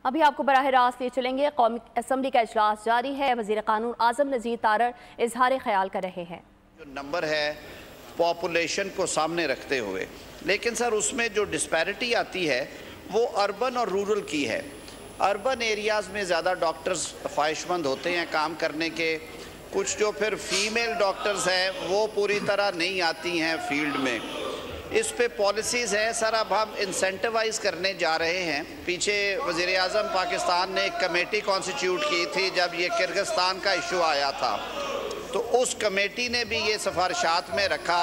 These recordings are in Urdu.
ابھی آپ کو براہ راست لے چلیں گے۔ قومی اسمبلی کا اجلاس جاری ہے۔ وزیر قانون اعظم نذیر تارڑ اظہار خیال کر رہے ہیں۔ جو نمبر ہے پاپولیشن کو سامنے رکھتے ہوئے، لیکن سر اس میں جو ڈسپیرٹی آتی ہے وہ اربن اور رورل کی ہے۔ اربن ایریاز میں زیادہ ڈاکٹرز خواہش مند ہوتے ہیں کام کرنے کے، کچھ جو پھر فیمیل ڈاکٹرز ہیں وہ پوری طرح نہیں آتی ہیں فیلڈ میں۔ اس پہ پالیسیز ہیں سر، اب ہم انسینٹیوائز کرنے جا رہے ہیں۔ پیچھے وزیر اعظم پاکستان نے ایک کمیٹی کانسٹیٹیوٹ کی تھی جب یہ کرغزستان کا ایشو آیا تھا، تو اس کمیٹی نے بھی یہ سفارشات میں رکھا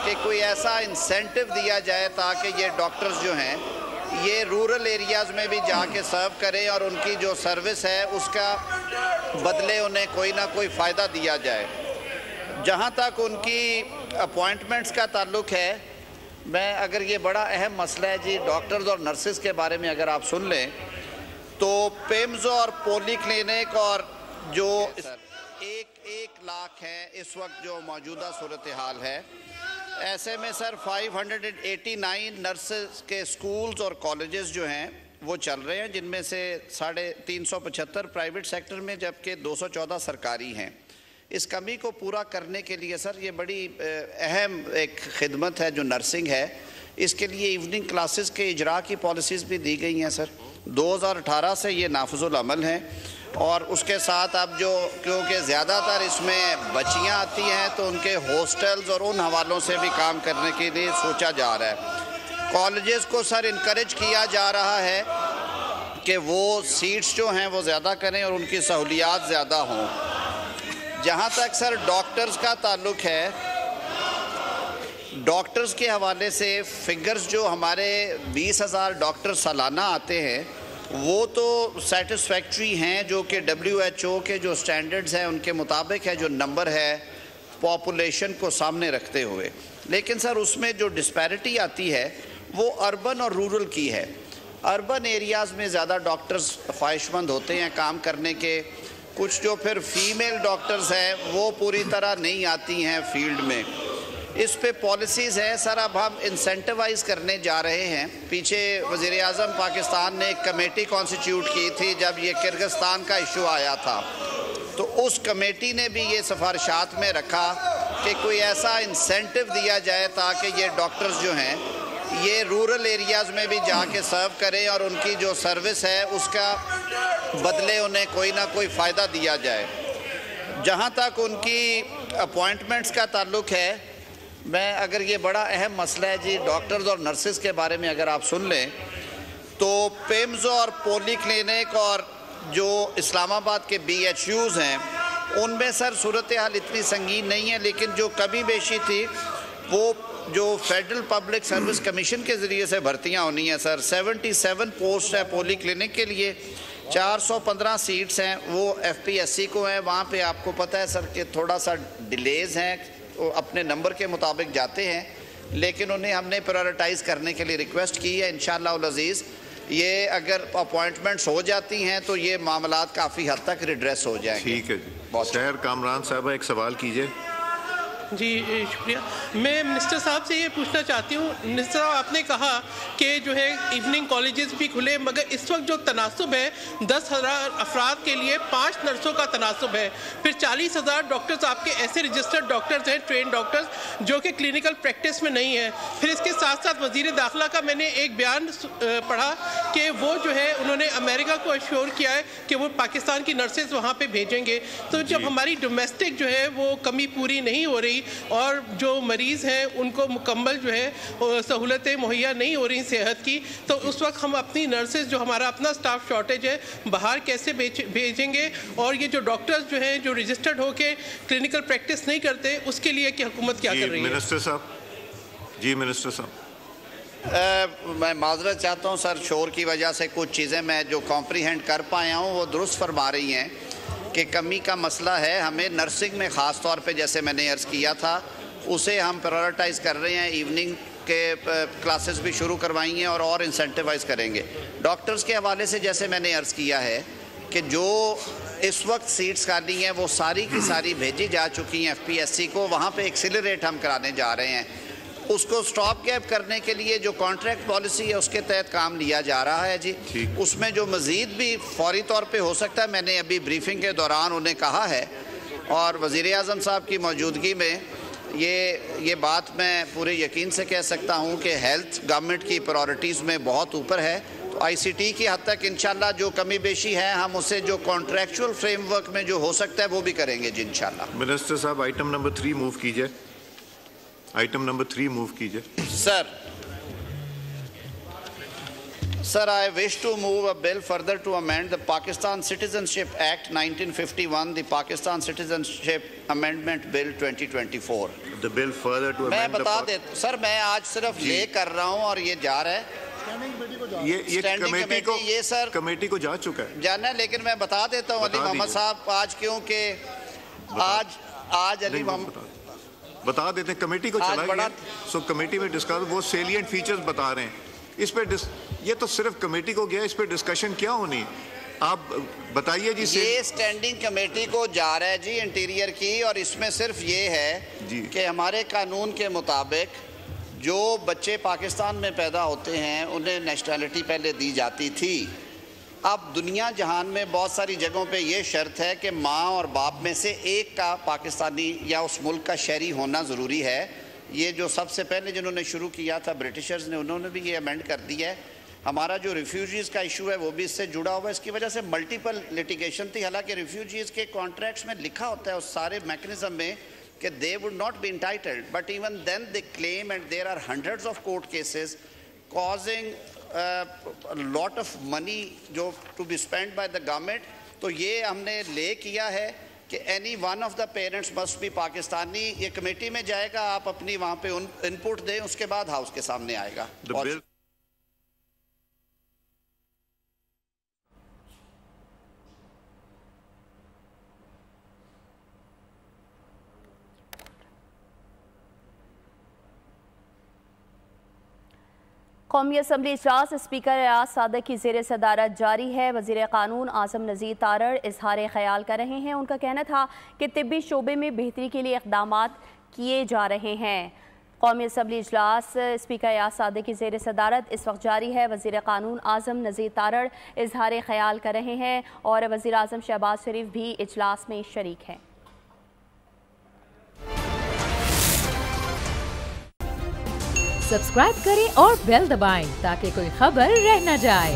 کہ کوئی ایسا انسینٹیو دیا جائے تاکہ یہ ڈاکٹرز جو ہیں یہ رورل ایریاز میں بھی جا کے سرو کریں اور ان کی جو سروس ہے اس کا بدلے انہیں کوئی نہ کوئی فائدہ دیا جائے۔ جہاں تک ان کی اپوائنٹمنٹس کا تعلق ہے، میں اگر یہ بڑا اہم مسئلہ ہے جی ڈاکٹرز اور نرسز کے بارے میں اگر آپ سن لیں تو پیمز اور پولی کلینک اور جو ایک لاکھ ہیں اس وقت جو موجودہ صورتحال ہے، ایسے میں سر 589 نرسز کے سکولز اور کالجز جو ہیں وہ چل رہے ہیں، جن میں سے 375 پرائیویٹ سیکٹر میں جبکہ 214 سرکاری ہیں۔ اس کمی کو پورا کرنے کے لیے سر یہ بڑی اہم ایک خدمت ہے جو نرسنگ ہے، اس کے لیے ایوننگ کلاسز کے اجراء کی پالیسیز بھی دی گئی ہیں سر۔ 2018 سے یہ نافذ العمل ہیں، اور اس کے ساتھ اب جو کیونکہ زیادہ تر اس میں بچیاں آتی ہیں تو ان کے ہاسٹلز اور ان حوالوں سے بھی کام کرنے کے لیے سوچا جا رہا ہے۔ کالجز کو سر انکریج کیا جا رہا ہے کہ وہ سیٹس جو ہیں وہ زیادہ کریں اور ان کی سہولیات زیادہ ہوں۔ جہاں تک سر ڈاکٹرز کا تعلق ہے، ڈاکٹرز کے حوالے سے فگرز جو ہمارے 20,000 ڈاکٹر سالانہ آتے ہیں وہ تو سیٹسفیکٹری ہیں، جو کہ WHO کے جو سٹینڈرڈز ہیں ان کے مطابق ہے جو نمبر ہے پاپولیشن کو سامنے رکھتے ہوئے، لیکن سر اس میں جو ڈسپیرٹی آتی ہے وہ اربن اور رورل کی ہے۔ اربن ایریاز میں زیادہ ڈاکٹرز خواہش مند ہوتے ہیں کام کرنے کے، کچھ جو پھر فیمیل ڈاکٹرز ہیں وہ پوری طرح نہیں آتی ہیں فیلڈ میں۔ اس پہ پالیسیز ہیں سر، اب ہم انسینٹیوائز کرنے جا رہے ہیں۔ پیچھے وزیر اعظم پاکستان نے ایک کمیٹی کانسٹیٹیوٹ کی تھی جب یہ کرغزستان کا ایشو آیا تھا، تو اس کمیٹی نے بھی یہ سفارشات میں رکھا کہ کوئی ایسا انسینٹیو دیا جائے تاکہ یہ ڈاکٹرز جو ہیں یہ رورل ایریاز میں بھی جا کے سرو کریں اور ان کی جو سروس ہے اس کا بدلے انہیں کوئی نہ کوئی فائدہ دیا جائے۔ جہاں تک ان کی اپوائنٹمنٹس کا تعلق ہے، میں اگر یہ بڑا اہم مسئلہ ہے جی ڈاکٹرز اور نرسز کے بارے میں اگر آپ سن لیں تو پیمز اور پولی کلینک اور جو اسلام آباد کے BHUs ہیں ان میں سر صورتحال اتنی سنگین نہیں ہے، لیکن جو کمی بیشی تھی وہ جو فیڈرل پبلک سروس کمیشن کے ذریعے سے بھرتیاں ہونی ہیں سر۔ 77 پوسٹ ہے پولی کلینک کے لیے، 415 سیٹس ہیں وہ FPSC کو ہیں۔ وہاں پہ آپ کو پتہ ہے سر کہ تھوڑا سا ڈیلیز ہیں، وہ اپنے نمبر کے مطابق جاتے ہیں، لیکن انہیں ہم نے پرائورٹائز کرنے کے لیے ریکویسٹ کی ہے۔ انشاءاللہ العزیز یہ اگر اپوائنٹمنٹس ہو جاتی ہیں تو یہ معاملات کافی حد تک ریڈریس ہو جائیں گے۔ ٹھیک ہے جی۔ شہر کامران صاحبہ ایک سوال کیجئے۔ جی شکریہ۔ میں منسٹر صاحب سے یہ پوچھنا چاہتی ہوں، منسٹر صاحب آپ نے کہا کہ جو ہے ایوننگ کالجز بھی کھلے، مگر اس وقت جو تناسب ہے 10,000 افراد کے لیے 5 نرسوں کا تناسب ہے، پھر 40,000 ڈاکٹرز آپ کے ایسے رجسٹرڈ ڈاکٹرز ہیں، ٹرین ڈاکٹرز جو کہ کلینکل پریکٹس میں نہیں ہیں۔ پھر اس کے ساتھ ساتھ وزیر داخلہ کا میں نے ایک بیان پڑھا کہ وہ جو ہے انہوں نے امریکہ کو ایشور کیا ہے کہ وہ پاکستان کی نرسز وہاں پہ بھیجیں گے۔ تو جب ہماری ڈومیسٹک جو ہے وہ کمی پوری نہیں ہو رہی اور جو مریض ہیں ان کو مکمل جو ہے سہولتیں مہیا نہیں ہو رہی صحت کی، تو اس وقت ہم اپنی نرسز جو ہمارا اپنا سٹاف شارٹیج ہے باہر کیسے بھیجیں گے؟ اور یہ جو ڈاکٹرز جو ہیں جو رجسٹرڈ ہو کے کلینکل پریکٹس نہیں کرتے اس کے لیے کہ حکومت کیا کر رہی ہے؟ منسٹر صاحب جی منسٹر صاحب میں معذرت چاہتا ہوں سر، شور کی وجہ سے کچھ چیزیں میں جو کمپریہینڈ کر پایا ہوں وہ درست فرما رہی ہیں کہ کمی کا مسئلہ ہے۔ ہمیں نرسنگ میں خاص طور پہ جیسے میں نے عرض کیا تھا اسے ہم پرائورٹائز کر رہے ہیں، ایوننگ کے کلاسز بھی شروع کروائی ہیں اور انسینٹیوائز کریں گے۔ ڈاکٹرز کے حوالے سے جیسے میں نے عرض کیا ہے کہ جو اس وقت سیٹس خالی ہیں وہ ساری کی ساری بھیجی جا چکی ہیں FPSC کو، وہاں پہ ایکسیلریٹ ہم کرانے جا رہے ہیں۔ اس کو سٹاپ گیپ کرنے کے لیے جو کانٹریکٹ پالیسی ہے اس کے تحت کام لیا جا رہا ہے جی. اس میں جو مزید بھی فوری طور پہ ہو سکتا ہے، میں نے ابھی بریفنگ کے دوران انہیں کہا ہے، اور وزیر اعظم صاحب کی موجودگی میں یہ بات میں پورے یقین سے کہہ سکتا ہوں کہ ہیلتھ گورنمنٹ کی پرائورٹیز میں بہت اوپر ہے. تو آئی سی ٹی کی حد تک انشاءاللہ جو کمی بیشی ہے ہم اسے جو کانٹریکچول فریم ورک میں جو ہو سکتا ہے وہ بھی کریں گے جی انشاءاللہ. منسٹر صاحب آئٹم نمبر 3 موو کیجئے. آئٹم نمبر 3 موو کیجئے. Sir, I wish to move a bill further to amend the Pakistan Citizenship Act 1951, the Pakistan Citizenship Amendment Bill 2024. The bill further to amend میں بتا دیتا سر، میں آج صرف لے کر رہا ہوں اور یہ جا رہا ہے یہ کمیٹی کو جا چکا ہے جانا ہے، لیکن میں بتا دیتا ہوں علی محمد صاحب آج، کیونکہ آج علی محمد بتا دیتے ہیں کمیٹی کو چلا گیا. سو کمیٹی میں ڈسکس وہ سیلینٹ فیچرز بتا رہے ہیں. اس پہ یہ تو صرف کمیٹی کو گیا، اس پہ ڈسکشن کیا ہونی؟ آپ بتائیے جی. یہ اسٹینڈنگ کمیٹی کو جا رہا ہے جی انٹیریئر کی، اور اس میں صرف یہ ہے کہ ہمارے قانون کے مطابق جو بچے پاکستان میں پیدا ہوتے ہیں انہیں نیشنلٹی پہلے دی جاتی تھی. اب دنیا جہان میں بہت ساری جگہوں پہ یہ شرط ہے کہ ماں اور باپ میں سے ایک کا پاکستانی یا اس ملک کا شہری ہونا ضروری ہے. یہ جو سب سے پہلے جنہوں نے شروع کیا تھا برٹشرز نے، انہوں نے بھی یہ امینڈ کر دی ہے. ہمارا جو ریفیوجیز کا ایشو ہے وہ بھی اس سے جڑا ہوا ہے. اس کی وجہ سے ملٹیپل لیٹیگیشن تھی. حالانکہ ریفیوجیز کے کانٹریکٹس میں لکھا ہوتا ہے اس سارے میکنزم میں کہ they would not be entitled, but even then they claim, and there are hundreds of court cases causing a lot of money to be spent by the government. تو یہ ہم نے لے کیا ہے کہ any one of the parents must be Pakistani. یہ کمیٹی میں جائے گا، آپ اپنی وہاں پہ انپوٹ دیں، اس کے بعد ہاؤس کے سامنے آئے گا. قومی اسمبلی اجلاس اسپیکر ریاض صادق کی زیر صدارت جاری ہے. وزیر قانون اعظم نذیر تارڑ اظہار خیال کر رہے ہیں. ان کا کہنا تھا کہ طبی شعبے میں بہتری کے لیے اقدامات کیے جا رہے ہیں. قومی اسمبلی اجلاس اسپیکر ریاض صادق کی زیر صدارت اس وقت جاری ہے. وزیر قانون اعظم نذیر تارڑ اظہار خیال کر رہے ہیں اور وزیر اعظم شہباز شریف بھی اجلاس میں شریک ہیں. سبسکرائب کریں اور بیل دبائیں تاکہ کوئی خبر رہ نہ جائے.